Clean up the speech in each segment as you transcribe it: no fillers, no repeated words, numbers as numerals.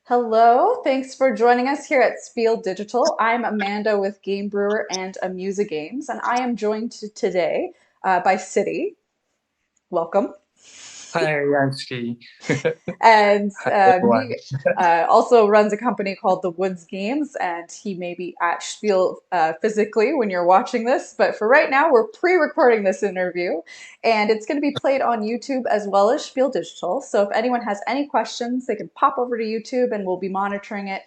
Hello, thanks for joining us here at Spiel Digital. I'm Amanda with Game Brewer and Amusa Games, and I am joined today by Citie. Welcome. Hi, I'm Citie. And Hi, everyone. he also runs a company called The Woods Games, and he may be at Spiel physically when you're watching this. But for right now, we're pre-recording this interview, and it's going to be played on YouTube as well as Spiel Digital. So if anyone has any questions, they can pop over to YouTube, and we'll be monitoring it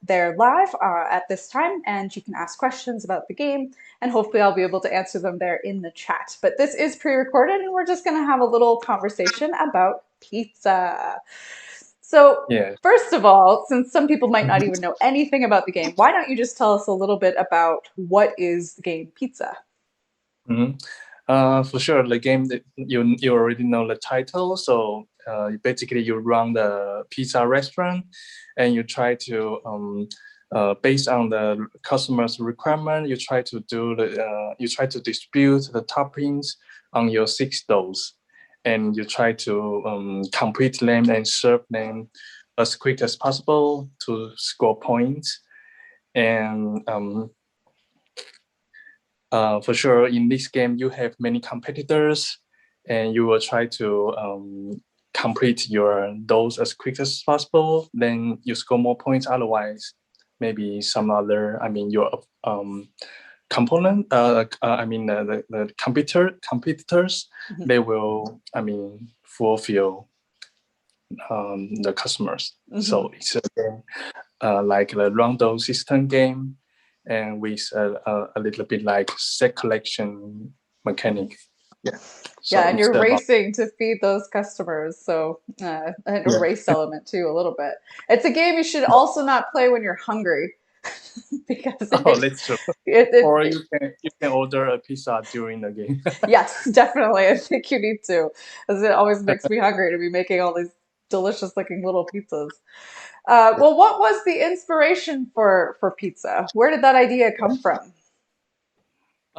there live at this time, and you can ask questions about the game, and hopefully I'll be able to answer them there in the chat. But this is pre-recorded, and we're just going to have a little conversation about pizza. So, Yeah. first of all, since some people might not even know anything about the game, why don't you just tell us a little bit about what is the game pizza? Mhm. For sure, the game that you already know the title. So basically, you run the pizza restaurant, and you try to based on the customer's requirement, you try to distribute the toppings on your six doughs, and you try to complete them and serve them as quick as possible to score points. And for sure, in this game, you have many competitors, and you will try to complete your those as quick as possible. Then you score more points. Otherwise, maybe some other, your component. The competitors, Mhm. they will, fulfill the customers. Mhm. So it's a game like the rondo system game, and with a little bit like set collection mechanic. Yeah. Yeah, So and it's you're about racing to feed those customers, so and a yeah. race element too, a little bit. It's a game you should also not play when you're hungry because Oh, that's true. Or it you can order a pizza during the game. yes, definitely. I think you need to, because it always makes me hungry to be making all these delicious looking little pizzas. Well, what was the inspiration for pizza? Where did that idea come from?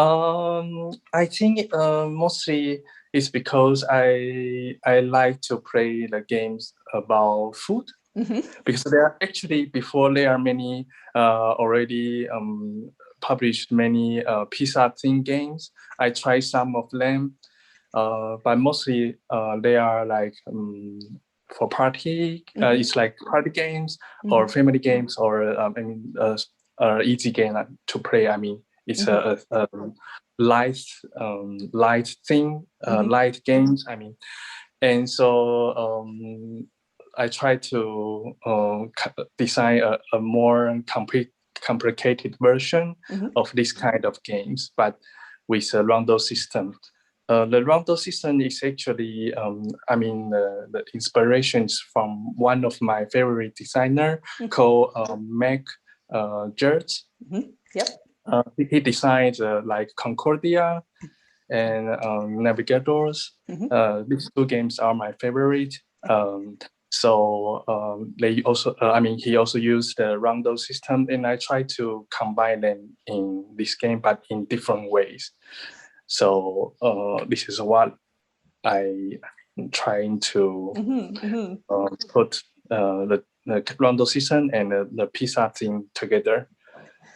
I think mostly it's because I like to play the games about food, Hmm. because there are actually before there are many already published many pizza theme games. I tried some of them, but mostly they are like for party. Hmm. It's like party games or Hmm. family games or easy game to play. It's Hmm. a light light thing, Hmm. light games. And so I try to design a more complicated version Hmm. of this kind of games, but with a rondo system. The rondo system is actually, the inspirations from one of my favorite designer called Mac Gert. Hmm. Yep. He designed like Concordia and Navigators. Hmm. These two games are my favorite. They also, he also used the rondo system, and I try to combine them in this game, but in different ways. So this is what I'm trying to Hmm. Hmm. put the rondo system and the pizza thing together.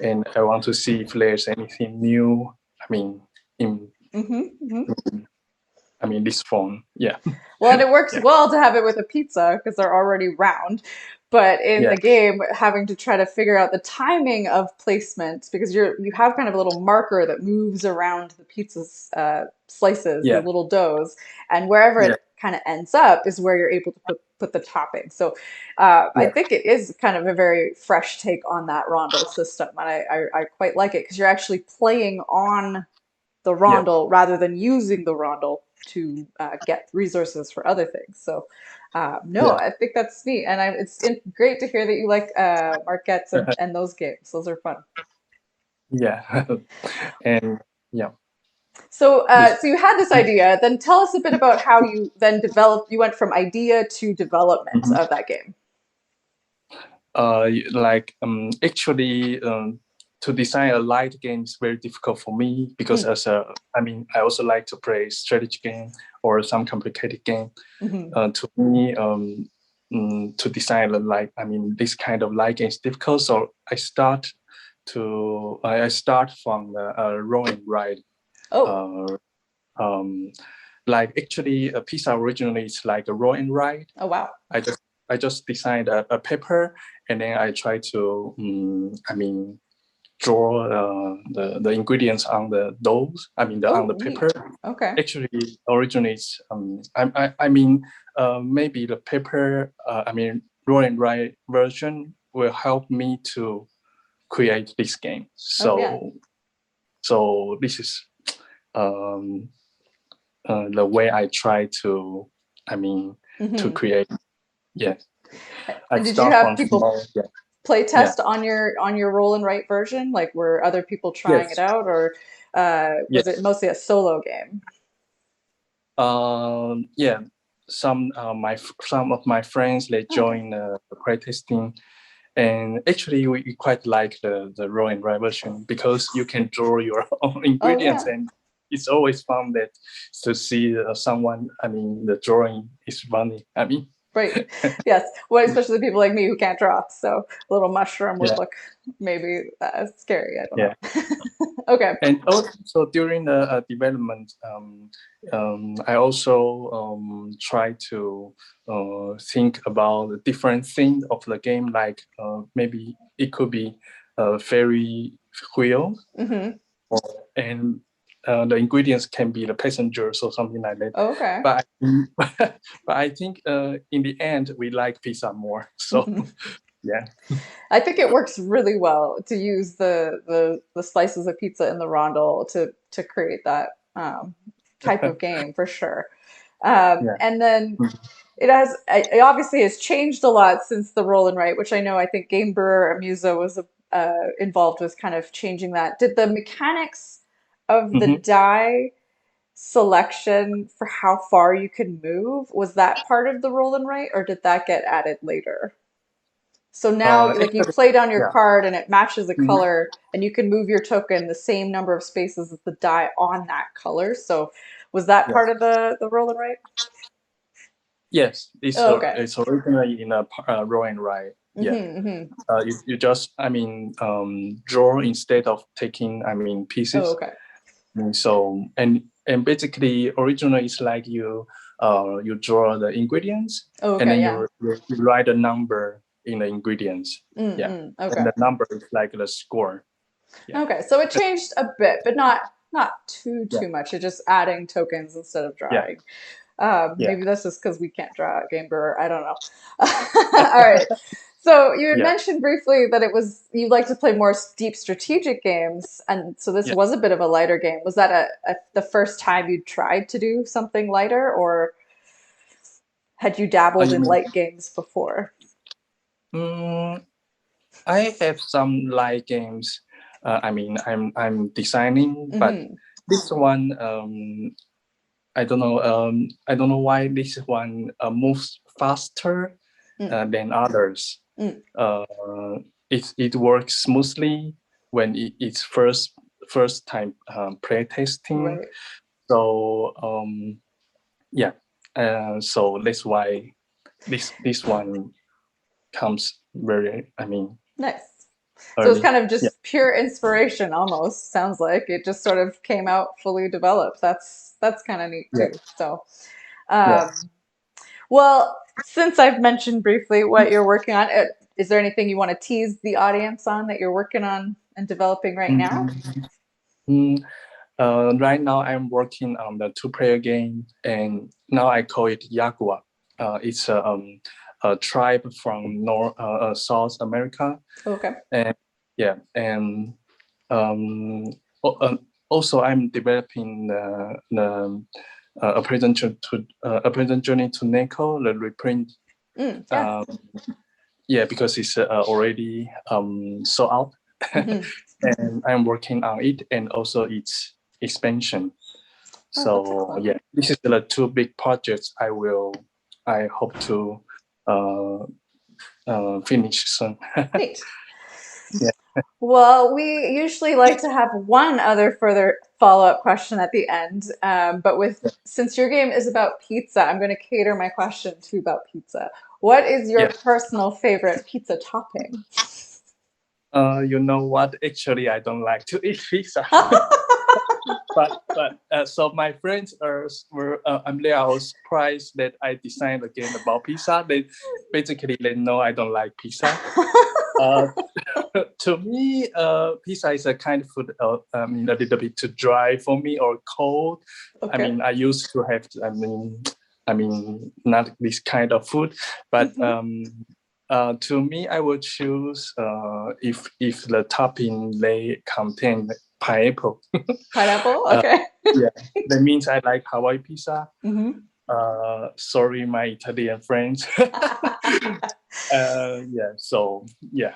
And I want to see if there's anything new. I mean, in Hmm. Hmm. this phone. Yeah. Well, and it works Yeah. well to have it with a pizza because they're already round. But in Yeah. the game, having to try to figure out the timing of placement because you have kind of a little marker that moves around the pizza's slices, the Yeah. little doughs, and wherever Yeah. it kind of ends up is where you're able to put the topping. So I Yeah. think it is kind of a very fresh take on that rondo system, and I quite like it because you're actually playing on the Yeah. rondel rather than using the rondel to get resources for other things. So, no, Yeah. I think that's neat, and great to hear that you like Marquettes and those games. Those are fun. Yeah. And yeah, So, this so you had this idea. Then tell us a bit about how you then developed. You went from idea to development mhm. of that game. Actually to design a light game is very difficult for me, because Mm. I also like to play strategy game or some complicated game. Hmm. To me, to design this kind of light game is difficult. So I start from the roll and write. Oh, Uh, like actually a pizza originally is like a roll and write. oh wow. I just designed a paper, and then I try to draw the ingredients on the doughs. On Oh, the neat. paper. Okay. Actually, originates. Maybe the paper. Roll and write version will help me to create this game. Oh yeah. So this is the way I try to. To create. Yeah, I And did you start have from people small. Yeah. play Yeah. test on your roll and write version? Like were other people trying it Yes. out, or was it Yes. mostly a solo game? Yeah. Some of my friends they Okay. join the playtesting, and actually we quite like the raw and dry version because you can draw your own Oh ingredients, yeah. and it's always fun that to see someone. The drawing is funny. Right. Yes. Well, especially people like me who can't draw, so a little mushroom would Yeah. look maybe scary. I don't Yeah. know. Okay. And also during the development, I also try to think about the different things of the game. Like maybe it could be a fairy wheel, Mm-hmm. and the ingredients can be the passengers or something like that. Okay. But but I think in the end we like pizza more. So yeah. I think it works really well to use the slices of pizza in the rondel to create that type of game for sure. Yeah. And then it obviously has changed a lot since the roll and write, which I know I think Game Brewer Amuso was involved with kind of changing that. Did the mechanics of the Mhm. die selection for how far you can move, was that part of the roll and write, or did that get added later? So now, like you Actually, play down your yeah. card and it matches the Mhm. color, and you can move your token the same number of spaces as the die on that color. So, was that part Yes. of the roll and write? Yes, Oh, okay. it's originally in a roll and write. Yeah, Mm-hmm. you just draw instead of taking Oh, pieces. okay. So and basically originally it's like you draw the ingredients, Oh, and okay. then Yeah. you write a number in the ingredients. Yeah, Mm-mm. and Okay. the number is like the score. Yeah. Okay. So it changed a bit, but not too Yeah. much. It's just adding tokens instead of Yeah. drawing. Yeah. Maybe that's just because we can't draw at Game Brewer. I don't know. All right. So you had Yeah. mentioned briefly that it was you like to play more deep strategic games, and so this Yeah. was a bit of a lighter game. Was that the first time you tried to do something lighter, or had you dabbled You in mean? light games before? Mm, I have some light games. I'm designing, but Hmm. this one, I don't know why this one moves faster Mm, than others. mm, Uh, it works smoothly when it's first time play testing. right. So yeah, so that's why this one comes very. Nice. So it's Early. kind of Yeah. just pure inspiration almost, sounds like. It just sort of came out fully developed. That's kind of neat Yeah. too. So, Yeah. um, well, since I've mentioned briefly what you're working on, is there anything you want to tease the audience on that you're working on and developing right now? Mm, right now, I'm working on the two-player game, and now I call it Yagua. It's a tribe from South America, Okay. and yeah, and um, also I'm developing a present to a present journey to Neko, the reprint. Yeah. Um, yeah, because it's already sold out, Hmm. and I'm working on it, and also its expansion. Oh, that's So excellent. yeah, this is the two big projects I hope to uh, finish soon. Neat. Yeah. Well, we usually like to have one other further follow-up question at the end. But with since your game is about pizza, I'm going to cater my question to about pizza. What is your Yeah. personal favorite pizza topping? You know what? Actually, I don't like to eat pizza. But so my friends were they are surprised that I designed a game about pizza. They know I don't like pizza. Uh, to me, pizza is a kind of food. A little bit too dry for me or cold. I Okay. mean, I used to have. Not this kind of food, but Hmm. to me, I would choose if the topping they contain pineapple. Pineapple? uh, Okay. yeah, that means I like Hawaii pizza. Hmm. Sorry, my Italian friends. Yeah, so yeah,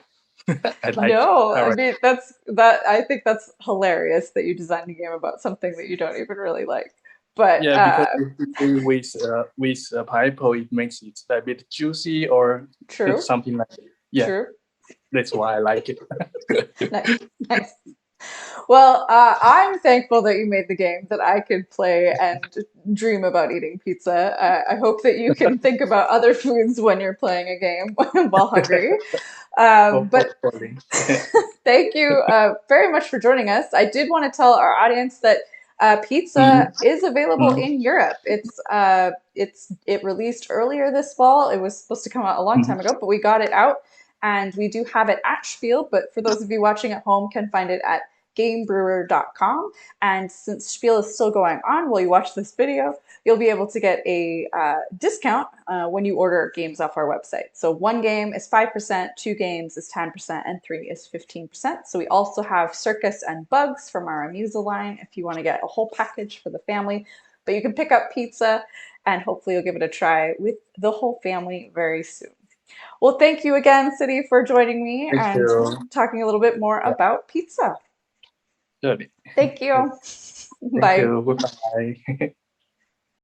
I like No, I Hawaii. mean that's that I think that's hilarious that you designed a game about something that you don't even really like. But Yeah, because if you do with pineapple, it makes it a bit juicy or true, something like that. Yeah, true. that's why I like it. Nice, nice. Well, I'm thankful that you made the game that I could play and dream about eating pizza. I hope that you can think about other foods when you're playing a game while hungry. But Hopefully. thank you very much for joining us. I did want to tell our audience that pizza Mm, is available mm, in Europe. It released earlier this fall. It was supposed to come out a long time mm. ago, but we got it out, and we do have it at Spiel. But for those of you watching at home, can find it at gamebrewer.com. And since Spiel is still going on while you watch this video, you'll be able to get a discount when you order games off our website. So one game is 5%, two games is 10%, and three is 15%. So we also have Circus and Bugs from our Amusa line if you want to get a whole package for the family. But you can pick up pizza and hopefully you'll give it a try with the whole family very soon. Well, thank you again, Citie, for joining me Thank and you. talking a little bit more Yeah, about pizza. good. Thank you. Thank Bye. you. Goodbye.